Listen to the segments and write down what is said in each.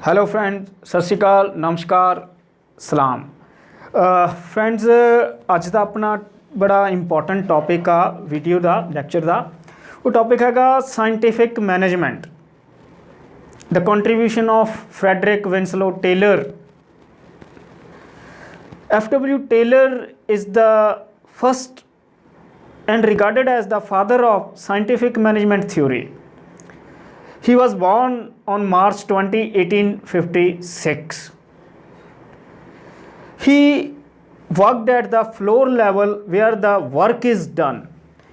Hello friends, सत श्री अकाल, नमस्कार, सलाम। फ्रेंड्स, अज का अपना बड़ा इंपॉर्टेंट टॉपिक आ वीडियो का लैक्चर का वो टॉपिक हैगा scientific management, the contribution of Frederick Winslow Taylor. F.W. Taylor is the first and regarded as the father of scientific management theory. He was born on March 20, 1856. He worked at the floor level where the work is done.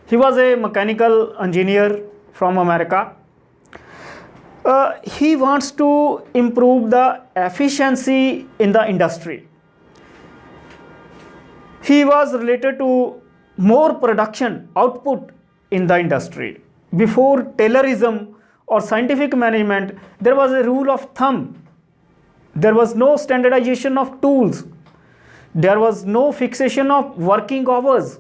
He was a mechanical engineer from America. He wants to improve the efficiency in the industry. He was related to more production output in the industry. Before Taylorism or scientific management, there was a rule of thumb. There was no standardization of tools. There was no fixation of working hours.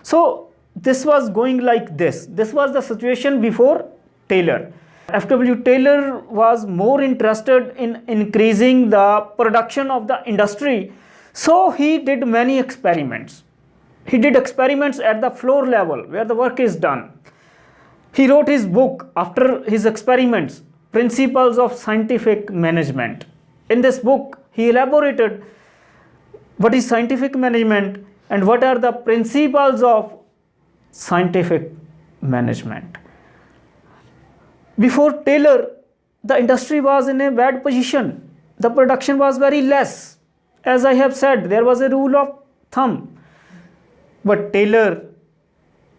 So this was going like this. This was the situation before Taylor. F.W. Taylor was more interested in increasing the production of the industry. So he did many experiments. He did experiments at the floor level where the work is done. He wrote his book after his experiments, Principles of Scientific Management. In this book, he elaborated what is scientific management and what are the principles of scientific management. Before Taylor, the industry was in a bad position. The production was very less. As I have said, there was a rule of thumb. But Taylor,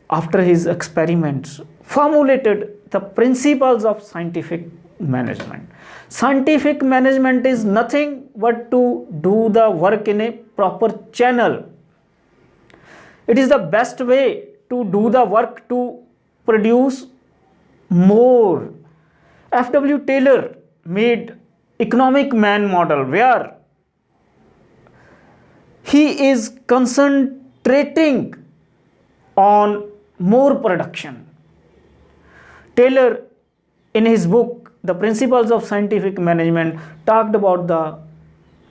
after his experiments, formulated the principles of scientific management. Scientific management is nothing but to do the work in a proper channel. It is the best way to do the work to produce more. F.W. Taylor made economic man model where he is concentrating on more production. Taylor, in his book, The Principles of Scientific Management, talked about the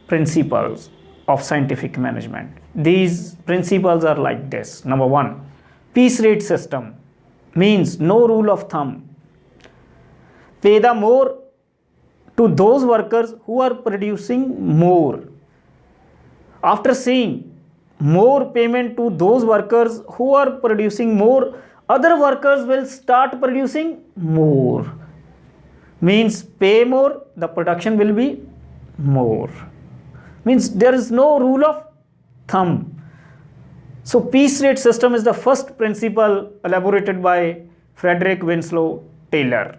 principles of scientific management. These principles are like this. Number one, piece rate system means no rule of thumb. Pay the more to those workers who are producing more. After seeing more payment to those workers who are producing more, other workers will start producing more. Means pay more, the production will be more. Means there is no rule of thumb. So piece rate system is the first principle elaborated by Frederick Winslow Taylor.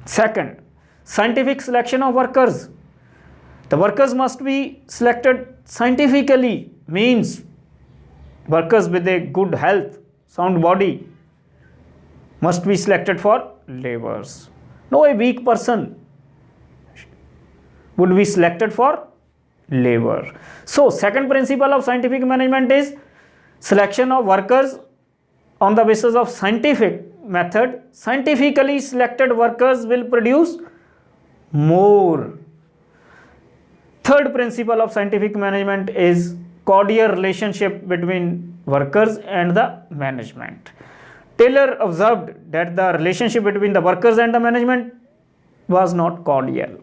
Second, scientific selection of workers. The workers must be selected scientifically, means workers with a good health, sound body must be selected for labors. No, a weak person would be selected for labor. So second principle of scientific management is selection of workers on the basis of scientific method. Scientifically selected workers will produce more. Third principle of scientific management is cordial relationship between workers and the management. Taylor observed that the relationship between the workers and the management was not cordial.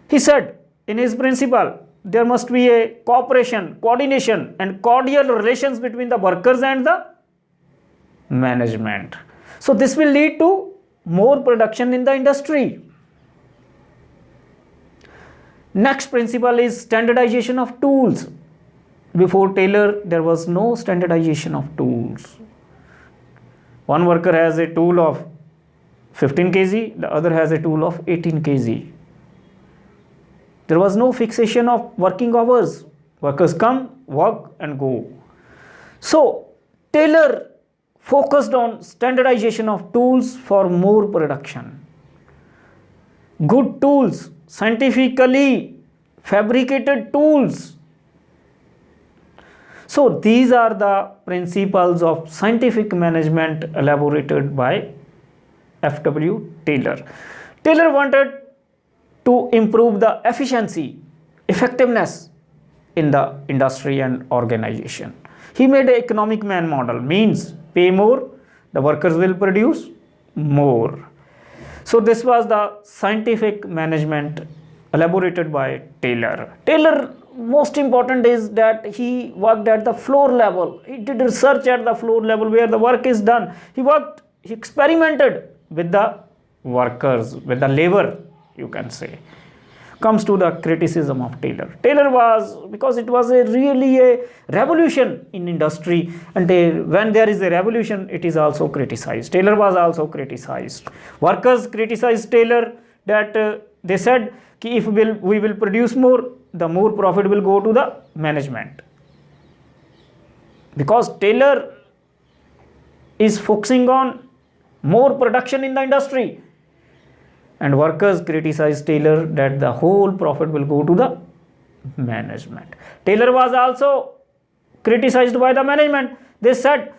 He said in his principle, there must be a cooperation, coordination and cordial relations between the workers and the management. So this will lead to more production in the industry. Next principle is standardization of tools. Before Taylor, there was no standardization of tools. One worker has a tool of 15 kg, the other has a tool of 18 kg. There was no fixation of working hours. Workers come, work and go. So Taylor focused on standardization of tools for more production. Good tools, scientifically fabricated tools. So these are the principles of scientific management elaborated by F.W. Taylor. Taylor wanted to improve the efficiency, effectiveness in the industry and organization. He made an economic man model, means pay more, the workers will produce more. So this was the scientific management elaborated by Taylor. Taylor, most important is that he worked at the floor level. He did research at the floor level where the work is done. He experimented with the workers, with the labor, you can say. Comes to the criticism of Taylor. Taylor was, because it was really a revolution in industry, and when there is a revolution, it is also criticized. Taylor was also criticized. Workers criticized Taylor that they said, if we will produce more, the more profit will go to the management. Because Taylor is focusing on more production in the industry. And workers criticize Taylor that the whole profit will go to the management. Taylor was also criticized by the management. They said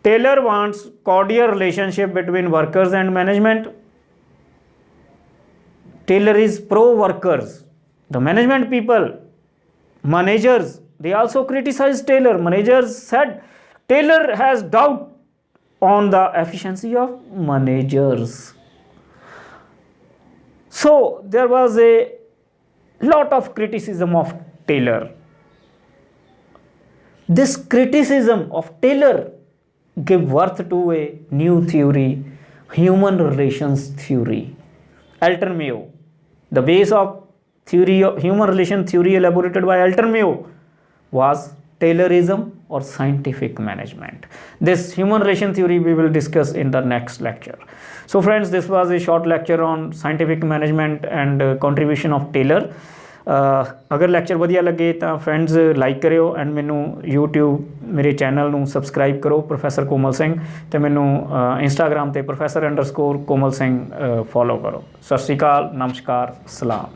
Taylor wants cordial relationship between workers and management. Taylor is pro-workers. The management people, managers, they also criticized Taylor. Managers said Taylor has doubt on the efficiency of managers. So there was a lot of criticism of Taylor. This criticism of Taylor gave birth to a new theory, human relations theory. Alton Mayo, the base of theory of human relation theory elaborated by Alton Mayo was Taylorism or scientific management. This human relation theory we will discuss in the next lecture. So friends, this was a short lecture on scientific management and contribution of Taylor. अगर lecture ਵਧੀਆ ਲੱਗੇ ਤਾਂ friends like ਕਰਿਓ and ਮੈਨੂੰ YouTube ਮੇਰੇ channel ਨੂੰ subscribe ਕਰੋ professor ਕੋਮਲ ਸਿੰਘ ਤੇ ਮੈਨੂੰ ਇੰਸਟਾਗ੍ਰਾਮ ਤੇ professor_ਕੋਮਲ ਸਿੰਘ ਫੋਲੋ ਕਰੋ। ਸਤਿ ਸ਼੍ਰੀ ਅਕਾਲ, ਨਮਸਕਾਰ, ਸਲਾਮ।